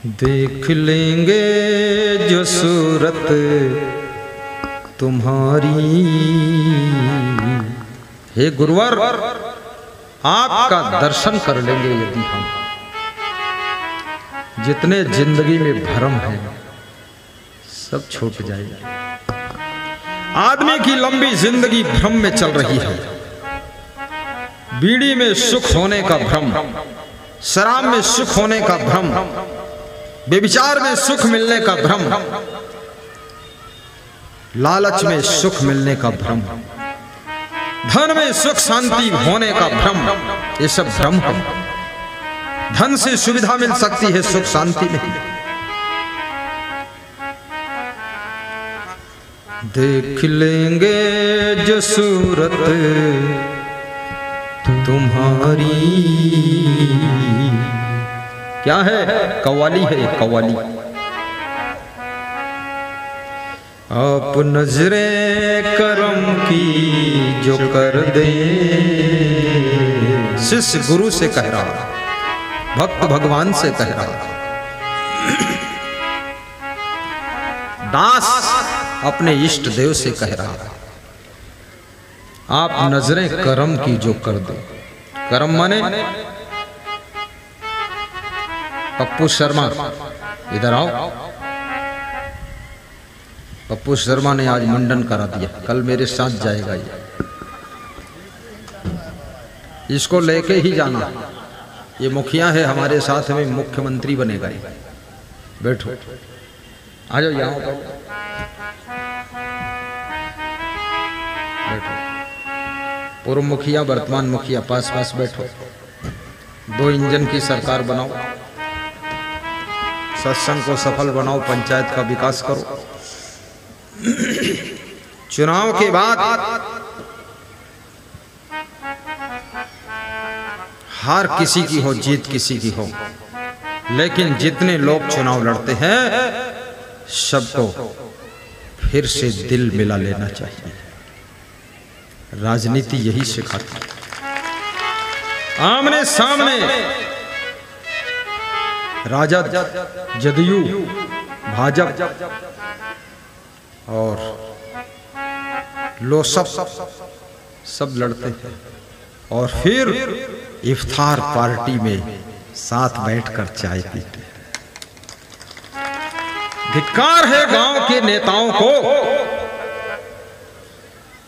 देख लेंगे जो सूरत तुम्हारी। हे गुरुवर, आपका दर्शन कर लेंगे यदि हम, जितने जिंदगी में भ्रम है सब छूट जाएगा। आदमी की लंबी जिंदगी भ्रम में चल रही है। बीड़ी में सुख होने का भ्रम, शराब में सुख होने का भ्रम, व्यभिचार में सुख मिलने का भ्रम, लालच में सुख मिलने का भ्रम, धन में सुख शांति होने का भ्रम, ये सब भ्रम है। धन से सुविधा मिल सकती है, सुख शांति नहीं। देख लेंगे जो सूरत तुम्हारी। क्या है? कव्वाली है, कव्वाली। आप नजरे करम की जो कर दे। शिष्य गुरु से कह रहा, भक्त भगवान से कह रहा, दास अपने इष्ट देव से कह रहा, आप नजरें करम की जो कर दो। करम माने पप्पू शर्मा, इधर आओ। पप्पू शर्मा ने आज मुंडन करा दिया, कल मेरे साथ जाएगा ये। इसको लेके ही जाना। ये मुखिया है, हमारे साथ में मुख्यमंत्री बनेगा ये। बैठो, आ जाओ यहाँ पर बैठो। पूर्व मुखिया, वर्तमान मुखिया, पास पास बैठो। 2 इंजन की सरकार बनाओ, सत्संग को सफल बनाओ, पंचायत का विकास करो। चुनाव के बाद हार किसी की हो, जीत किसी की हो, लेकिन जितने लोग चुनाव लड़ते हैं सबको फिर से दिल मिला लेना चाहिए। राजनीति यही सिखाती है। आमने सामने राजद, जदयू, भाजपा और लोसप सब लड़ते हैं और फिर इफ्तार पार्टी में साथ बैठकर चाय पीते हैं। धिक्कार है गांव के नेताओं को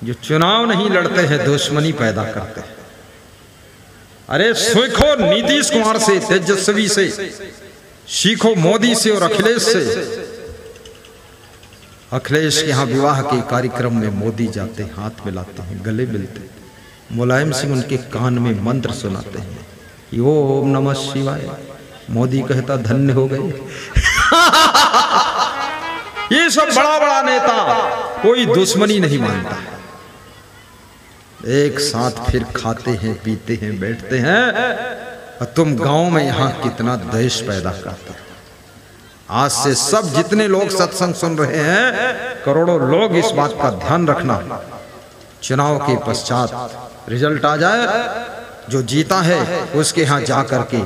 जो चुनाव नहीं लड़ते हैं, दुश्मनी पैदा करते हैं। अरे सीखो नीतीश कुमार से, तेजस्वी से, सीखो मोदी से और अखिलेश से। अखिलेश के यहाँ विवाह के कार्यक्रम में मोदी जाते, हाथ मिलाते हैं, गले मिलते हैं। मुलायम सिंह उनके कान में मंत्र सुनाते हैं, ओम नमः शिवाय। मोदी कहता धन्य हो गए। ये सब बड़ा बड़ा नेता कोई दुश्मनी नहीं मानता है। एक साथ फिर खाते हैं, पीते हैं, बैठते हैं, और तुम गांव में यहाँ कितना द्वेष पैदा करते हो। आज से सब जितने लोग सत्संग सुन रहे हैं, करोड़ों लोग इस बात का ध्यान रखना, चुनाव के पश्चात रिजल्ट आ जाए, जो जीता है उसके यहाँ जाकर के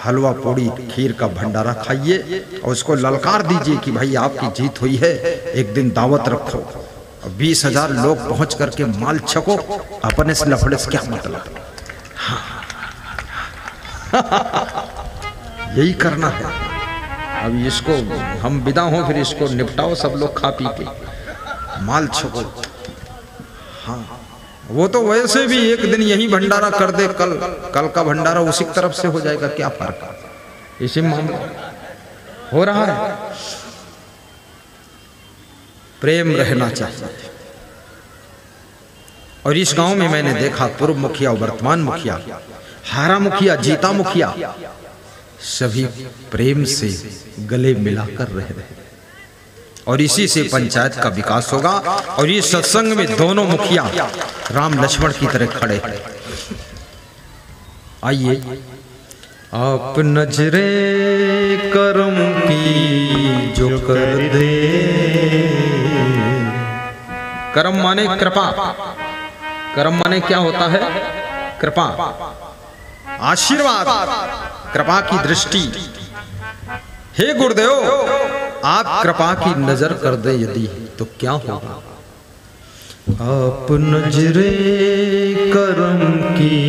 हलवा पूड़ी खीर का भंडारा खाइए और उसको ललकार दीजिए कि भाई आपकी जीत हुई है, एक दिन दावत रखो और 20,000 लोग पहुंच करके माल छको। अपने से लफड़े से क्या मतलब? यही करना है। अब इसको हम विदा हो, फिर इसको निपटाओ, सब लोग खा पी के माल छको। हाँ, वो तो वैसे भी एक दिन यही भंडारा कर दे, कल का भंडारा उसी तरफ से हो जाएगा, क्या फर्क है? इसी मामला हो रहा है। प्रेम रहना चाहिए। और इस गांव में मैंने देखा पूर्व मुखिया, वर्तमान मुखिया, हारा मुखिया, जीता मुखिया, सभी प्रेम से गले मिलाकर रह रहे। और इसी से पंचायत का विकास होगा। और इस सत्संग में दोनों मुखिया राम लक्ष्मण की तरह खड़े हैं। आइए। आप नजरे करम की जो कर दे। करम माने कृपा। कर्म माने क्या होता है? कृपा, आशीर्वाद, कृपा की दृष्टि। हे गुरुदेव, आप कृपा की नजर कर दे यदि तो क्या होगा। आप नजरे करम की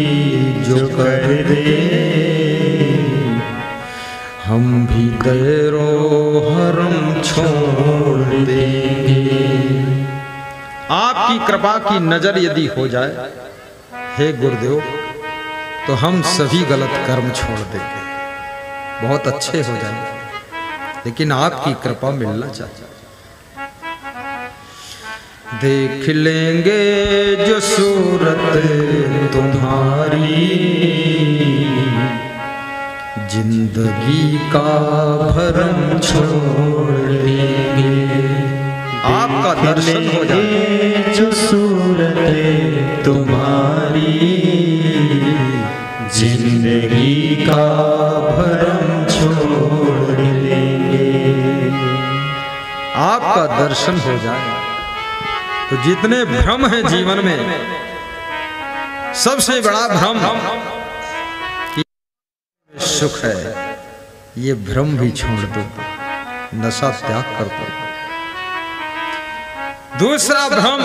जो कर दे, हम भी तेरो हरम छोड़ देंगे। आपकी कृपा की नजर यदि हो जाए हे गुरुदेव तो हम सभी गलत कर्म छोड़ देंगे, बहुत अच्छे हो जाएंगे, लेकिन आपकी कृपा मिलना चाहिए। देख लेंगे जो सूरत तुम्हारी, जिंदगी का भरम छोड़ देंगे। आपका दर्शन हो जाए जो सूरत तुम्हारी, जिंदगी का भरम छोड़ देंगे। आपका दर्शन हो जाए तो जितने भ्रम हैं जीवन में, सबसे बड़ा भ्रम कि सुख है, ये भ्रम भी छोड़ दो, नशा त्याग कर दो। दूसरा भ्रम,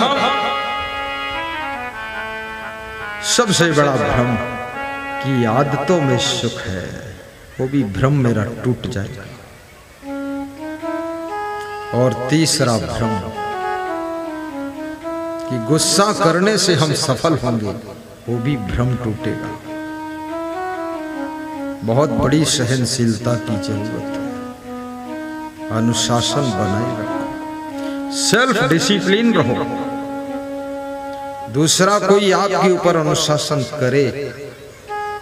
सबसे बड़ा भ्रम कि आदतों में सुख है, वो भी भ्रम मेरा टूट जाएगा। और तीसरा भ्रम कि गुस्सा करने से हम सफल होंगे, वो भी भ्रम टूटेगा। बहुत बड़ी सहनशीलता की जरूरत है। अनुशासन बनाए रखो, सेल्फ डिसिप्लिन रहो। दूसरा कोई आपके ऊपर अनुशासन करे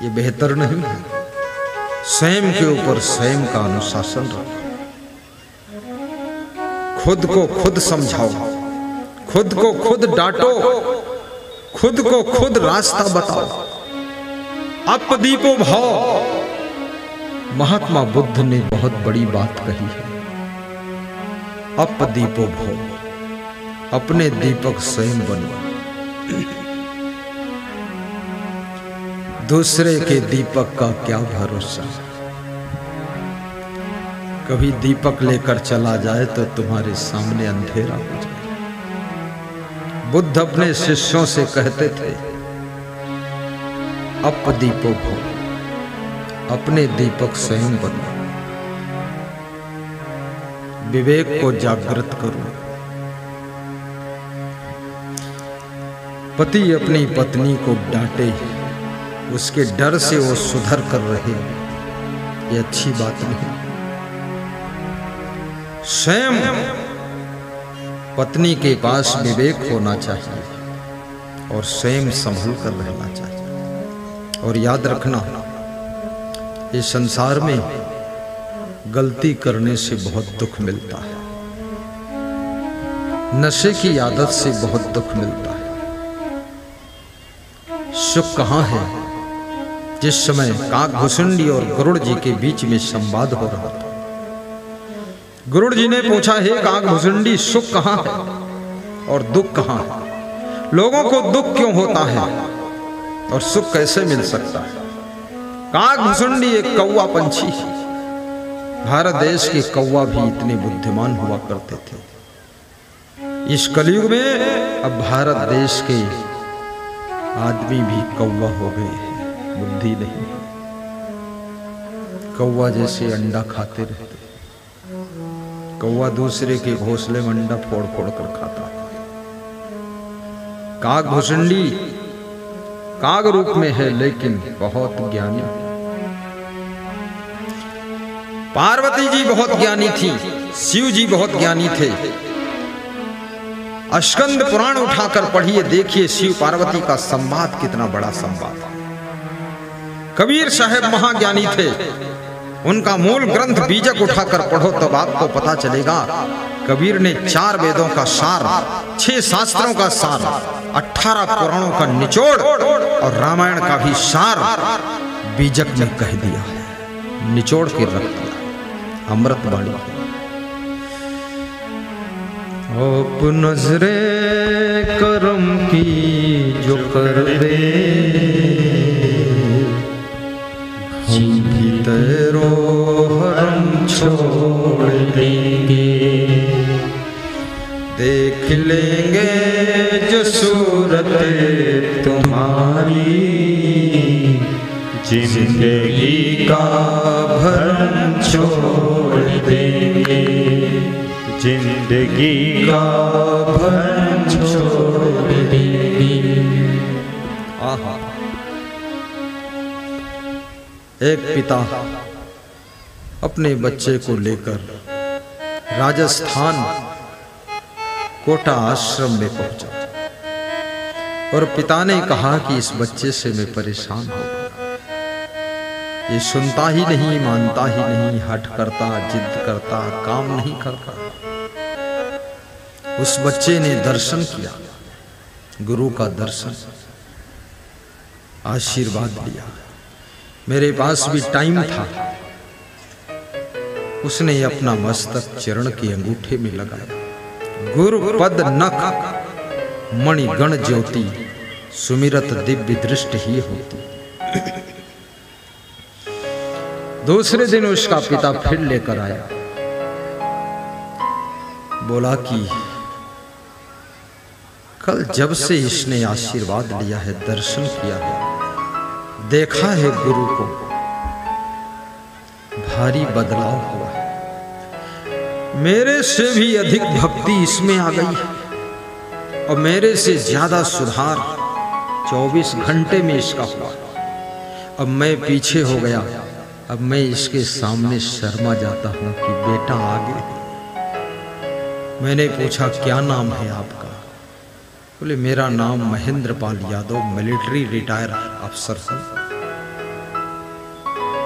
ये बेहतर नहीं है। स्वयं के ऊपर स्वयं का अनुशासन रखो, खुद को खुद समझाओ, खुद को खुद डांटो, खुद को खुद रास्ता बताओ। अपदीपो भाव, महात्मा बुद्ध ने बहुत बड़ी बात कही है। अपदीपो भाव, अपने दीपक स्वयं बनो, दूसरे के दीपक का क्या भरोसा। कभी दीपक लेकर चला जाए तो तुम्हारे सामने अंधेरा हो जाए। बुद्ध अपने शिष्यों से कहते थे, अपदीपो भव, अपने दीपक स्वयं बनो, विवेक को जागृत करो। पति अपनी पत्नी को डांटे, उसके डर से वो सुधर कर रहे, ये अच्छी बात नहीं। स्वयं पत्नी के पास विवेक होना चाहिए और स्वयं संभल कर रहना चाहिए। और याद रखना, इस संसार में गलती करने से बहुत दुख मिलता है, नशे की आदत से बहुत दुख मिलता है। सुख कहाँ है? जिस समय काकभूषुंडी और गरुड़ जी के बीच में संवाद हो रहा था, गरुड़ जी ने पूछा, हे काकभूषुंडी, सुख कहाँ है और दुख कहाँ है? लोगों को दुख क्यों होता है और सुख कैसे मिल सकता है? काकभूषुंडी एक कौवा पंछी है। भारत देश के कौवा भी इतने बुद्धिमान हुआ करते थे। इस कलयुग में अब भारत देश के आदमी भी कौवा हो गए हैं, बुद्धि नहीं। कौवा जैसे अंडा खाते रहते, कौवा दूसरे के घोंसले में अंडा फोड़ फोड़ कर खाता। काकभूषुंडी काग रूप में है लेकिन बहुत ज्ञानी। पार्वती जी बहुत ज्ञानी थी, शिव जी बहुत ज्ञानी थे। स्कंद पुराण उठाकर पढ़िए, देखिए शिव पार्वती का संवाद कितना बड़ा संवाद। कबीर साहब महाज्ञानी थे, उनका मूल ग्रंथ बीजक उठाकर पढ़ो तब आपको पता चलेगा। कबीर ने 4 वेदों का सार, 6 शास्त्रों का सार, 18 पुराणों का निचोड़ और रामायण का भी सार बीजक में कह दिया है, निचोड़ के रख दिया। अमृत वाणी। आप नजरे करम की जो कर दे, हम भी तेरो हरम छोड़ देंगे। देख लेंगे जो सूरत तुम्हारी, जिंदगी का भरम छोड़ देंगे। जिंदगी का भरम छोड़ देंगे। आहा। एक पिता अपने बच्चे को लेकर राजस्थान कोटा आश्रम में पहुंचा और पिता ने कहा कि इस बच्चे से मैं परेशान हो गया, ये सुनता ही नहीं, मानता ही नहीं, हठ करता, जिद करता, काम नहीं करता। उस बच्चे ने दर्शन किया, गुरु का दर्शन, आशीर्वाद लिया। मेरे पास भी टाइम था, उसने अपना मस्तक चरण के अंगूठे में लगाया। गुरु पद नख मणि गण ज्योति, सुमिरत दिव्य दृष्टि ही होती। दूसरे दिन उसका पिता फिर लेकर आया, बोला कि कल जब से इसने आशीर्वाद लिया है, दर्शन किया है, देखा है गुरु को, भारी बदलाव हुआ है। मेरे से भी अधिक भक्ति इसमें आ गई है और मेरे से ज्यादा सुधार 24 घंटे में इसका हुआ। अब मैं पीछे हो गया, अब मैं इसके सामने शर्मा जाता हूं कि बेटा आगे। मैंने पूछा क्या नाम है आपका? बोले मेरा नाम महेंद्र पाल यादव, मिलिट्री रिटायर अफसर हूं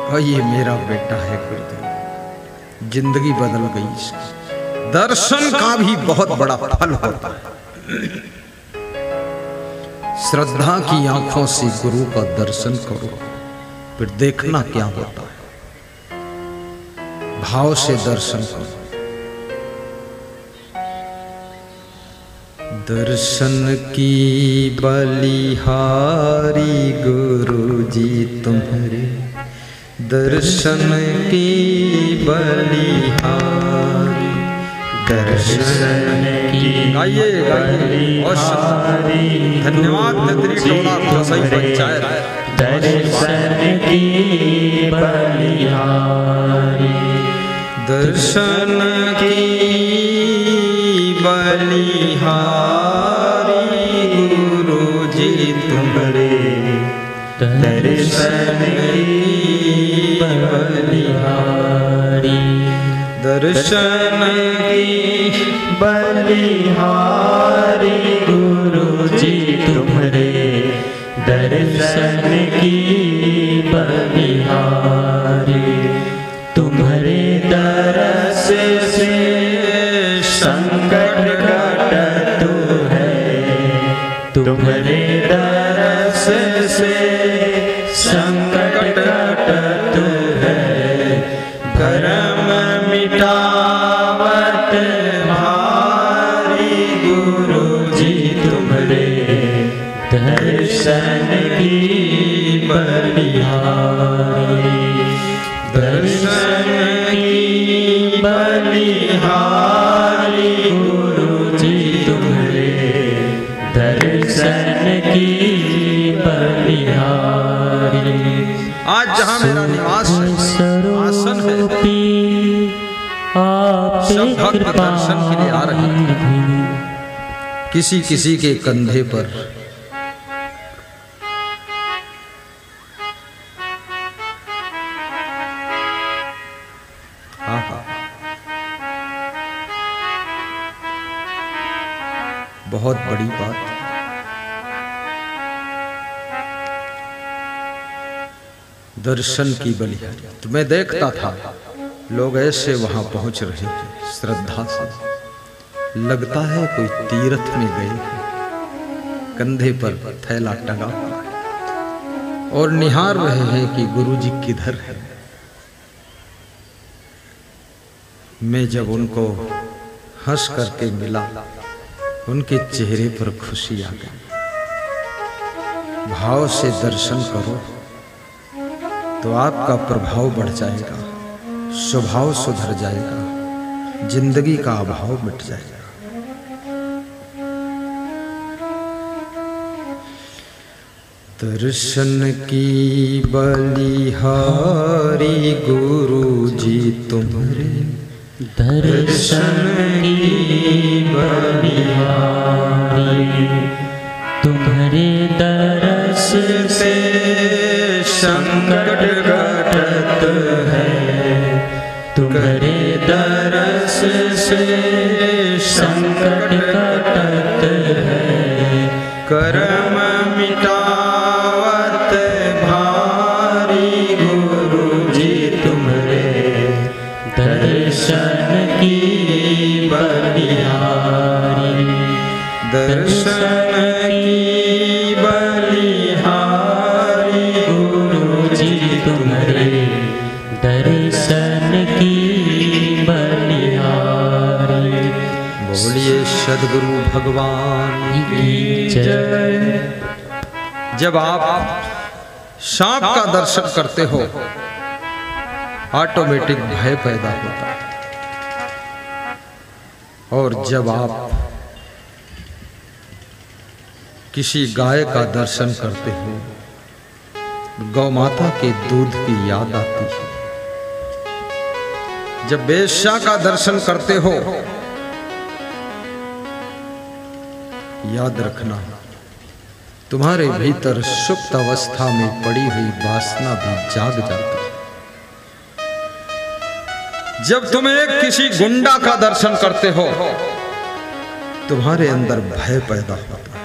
और ये मेरा बेटा है गुरुदेव। जिंदगी बदल गई इसकी। दर्शन का भी बहुत बड़ा फल होता है। श्रद्धा की आंखों से गुरु का दर्शन करो, फिर देखना क्या होता है। भाव से दर्शन करो। दर्शन की बलिहारी गुरुजी तुम्हारे, दर्शन की बलिहारी, दर्शन की बलिहारी। धन्यवाद नदरी टोला तो सही पंचायत। दर्शन की बलिहारी, दर्शन की बलिहारी गुरुजी तुम्हारे, दर्शन की बलिहारी, दर्शन की बलिहारी गुरुजी तुम्हारे, दर्शन की बलिहारी। तुम्हारे दरस से संकट कटत है, तुम्हारे दरस से संकट कटत है। कर्म मिटावत भारी गुरुजी तुम्हारे, दर्शन की बलिहारी, दर्शन की बलिहारी गुरुजी तुम्हारे, दर्शन की बलिहारी। आज जहां मेरा निवास है, आसन है, सब भक्त दर्शन के लिए आ रहे हैं। किसी किसी के कंधे पर बहुत बड़ी बात। दर्शन की बलिहारी। तो मैं देखता था लोग ऐसे वहां पहुंच रहे हैं श्रद्धा से, लगता है कोई तीर्थ में गए हैं। कंधे पर थैला टंगा हुआ है और निहार रहे हैं कि गुरुजी किधर है। मैं जब उनको हंस करके मिला, उनके चेहरे पर खुशी आ गई। भाव से दर्शन करो तो आपका प्रभाव बढ़ जाएगा, स्वभाव सुधर जाएगा, जिंदगी का अभाव मिट जाएगा। दर्शन की बलिहारी गुरु जी तुम्हारे, दर्शन की बलिहारी तुम्हारे दरस से संकट कटत है, तुम्हारे दरस से संकट कटत है। कर्म मिटावत भारी गुरु जी तुम्हारे, दर्शन की बलिहारी, दर्शन की बलिहारी गुरु जी तुम्हारे, दर्शन की बलिहारी। बोलिए सद्गुरु भगवान की जय। जब आप सांप का दर्शन करते हो, ऑटोमेटिक भय पैदा होता है। और जब आप किसी गाय का दर्शन करते हो, गौ माता के दूध की याद आती है। जब वेश्या का दर्शन करते हो, याद रखना तुम्हारे भीतर सुप्त अवस्था में पड़ी हुई वासना भी जाग जाती है। जब तुम एक किसी गुंडा का दर्शन करते हो, तुम्हारे अंदर भय पैदा होता है,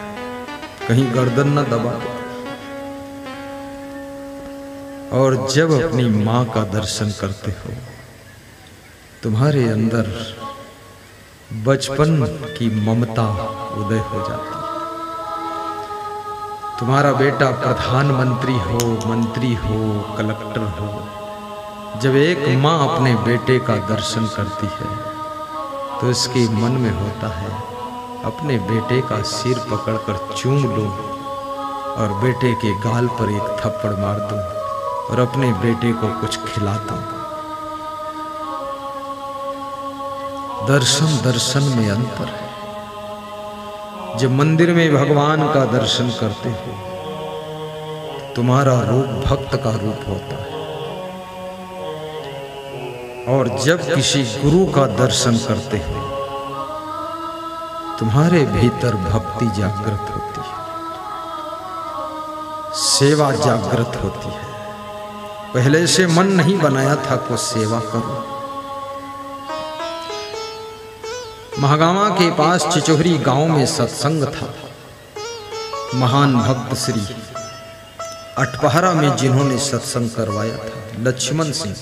कहीं गर्दन न दबा दो। और जब अपनी मां का दर्शन करते हो, तुम्हारे अंदर बचपन की ममता उदय हो जाती है। तुम्हारा बेटा प्रधानमंत्री हो, मंत्री हो, कलेक्टर हो, जब एक माँ अपने बेटे का दर्शन करती है तो इसके मन में होता है अपने बेटे का सिर पकड़कर चूम लूं और बेटे के गाल पर एक थप्पड़ मार दूं और अपने बेटे को कुछ खिला दूं। दर्शन दर्शन में अंतर है। जब मंदिर में भगवान का दर्शन करते हो, तुम्हारा रूप भक्त का रूप होता है। और जब किसी गुरु का दर्शन करते हो, तुम्हारे भीतर भक्ति जागृत होती है, सेवा जागृत होती है। पहले से मन नहीं बनाया था को सेवा करो। महागामा के पास चिचोहरी गांव में सत्संग था। महान भक्त श्री अटपहरा में जिन्होंने सत्संग करवाया था, लक्ष्मण सिंह,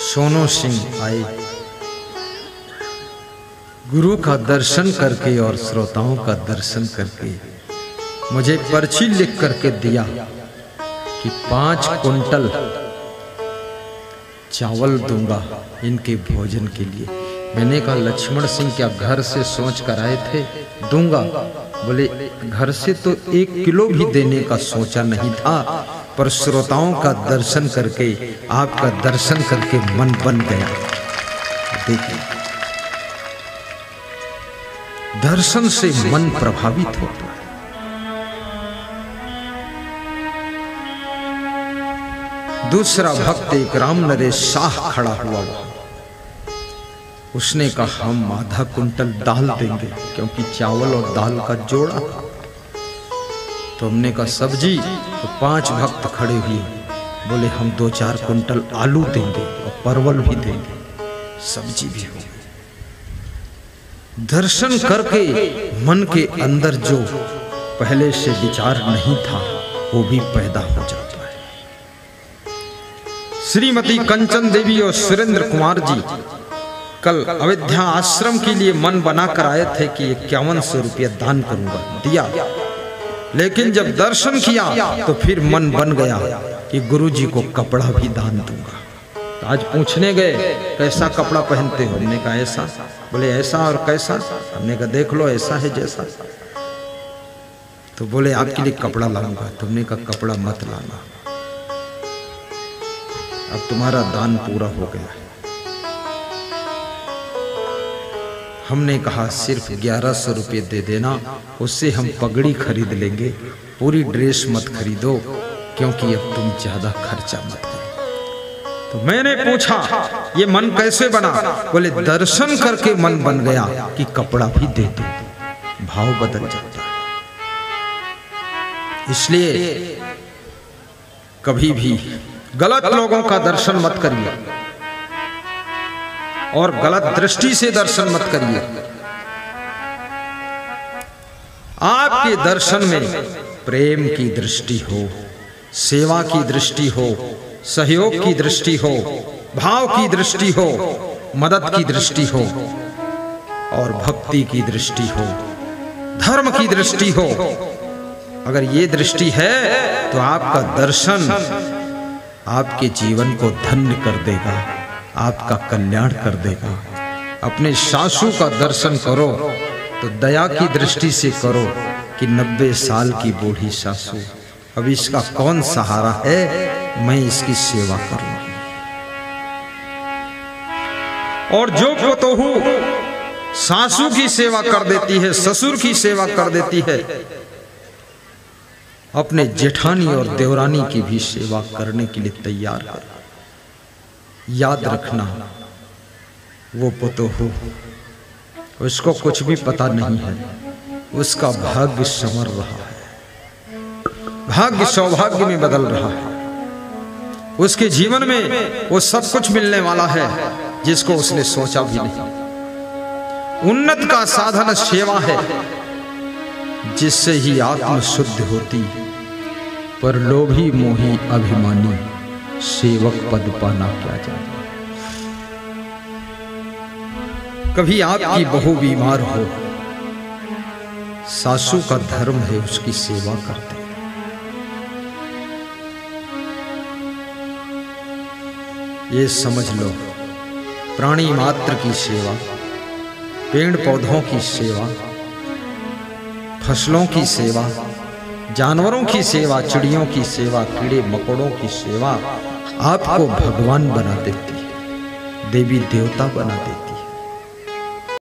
सोनू सिंह आए। गुरु का दर्शन करके और श्रोताओं का दर्शन करके मुझे पर्ची लिख करके दिया कि 5 कुंटल चावल दूंगा इनके भोजन के लिए। मैंने कहा लक्ष्मण सिंह क्या घर से सोच कर आए थे? दूंगा। बोले घर से तो 1 किलो भी देने का सोचा नहीं था, पर श्रोताओं का दर्शन करके, आपका दर्शन करके मन बन गया। देखिए, दर्शन से मन प्रभावित होता है। दूसरा भक्त एक राम नरेश शाह खड़ा हुआ। उसने कहा हम आधा कुंटल दाल देंगे, क्योंकि चावल और दाल का जोड़ा था। तो हमने कहा सब्जी। तो 5 भक्त खड़े हुए, बोले हम 2-4 कुंटल आलू देंगे और परवल भी देंगे, सब्जी भी होगी। दर्शन करके मन के अंदर जो पहले से विचार नहीं था वो भी पैदा हो जाता है। श्रीमती कंचन देवी और सुरेंद्र कुमार जी कल अयोध्या आश्रम के लिए मन बनाकर आए थे कि 5100 रुपया दान करूंगा, दिया। लेकिन जब दर्शन किया तो फिर मन बन गया कि गुरुजी को कपड़ा भी दान दूंगा। तो आज पूछने गए कैसा कपड़ा पहनते हो? हमने कहा ऐसा। बोले ऐसा और कैसा? हमने कहा देख लो ऐसा है जैसा। तो बोले आपके लिए कपड़ा लाऊंगा। तुमने कहा कपड़ा मत लाना, अब तुम्हारा दान पूरा हो गया है। हमने कहा सिर्फ 1100 रुपये दे देना, उससे हम पगड़ी खरीद लेंगे, पूरी ड्रेस मत खरीदो, क्योंकि अब तुम ज्यादा खर्चा मत करो। तो मैंने पूछा ये मन कैसे बना? बोले दर्शन करके मन बन गया कि कपड़ा भी दे दो, भाव बदल जाता है। इसलिए कभी भी गलत लोगों का दर्शन मत करिए और गलत दृष्टि से दर्शन मत करिए। आपके दर्शन में प्रेम की दृष्टि हो, सेवा की दृष्टि हो, सहयोग की दृष्टि हो, भाव की दृष्टि हो, मदद की दृष्टि हो और भक्ति की दृष्टि हो, धर्म की दृष्टि हो। अगर ये दृष्टि है तो आपका दर्शन आपके जीवन को धन्य कर देगा, आपका कल्याण कर देगा। अपने सासू का दर्शन करो तो दया की दृष्टि से करो कि 90 साल की बूढ़ी सासू, अब इसका कौन सहारा है, मैं इसकी सेवा करूं। और जो पतोहू सासू की सेवा कर देती है, ससुर की सेवा कर देती है, अपने जेठानी और देवरानी की भी सेवा करने के लिए तैयार है। याद रखना वो पतोहू, उसको कुछ भी पता नहीं है, उसका भाग्य संवर रहा है, भाग्य सौभाग्य में बदल रहा है। उसके जीवन में वो सब कुछ मिलने वाला है जिसको उसने सोचा भी नहीं। उन्नत का साधन सेवा है, जिससे ही आत्म शुद्ध होती। पर लोभी मोही अभिमानी सेवक पद पाना क्या जाने। कभी आपकी बहू बीमार हो, सासू का धर्म है उसकी सेवा करते। ये समझ लो, प्राणी मात्र की सेवा, पेड़ पौधों की सेवा, फसलों की सेवा, जानवरों की सेवा, चिड़ियों की सेवा, कीड़े मकोड़ों की सेवा आपको भगवान बना देती है, देवी देवता बना देती है।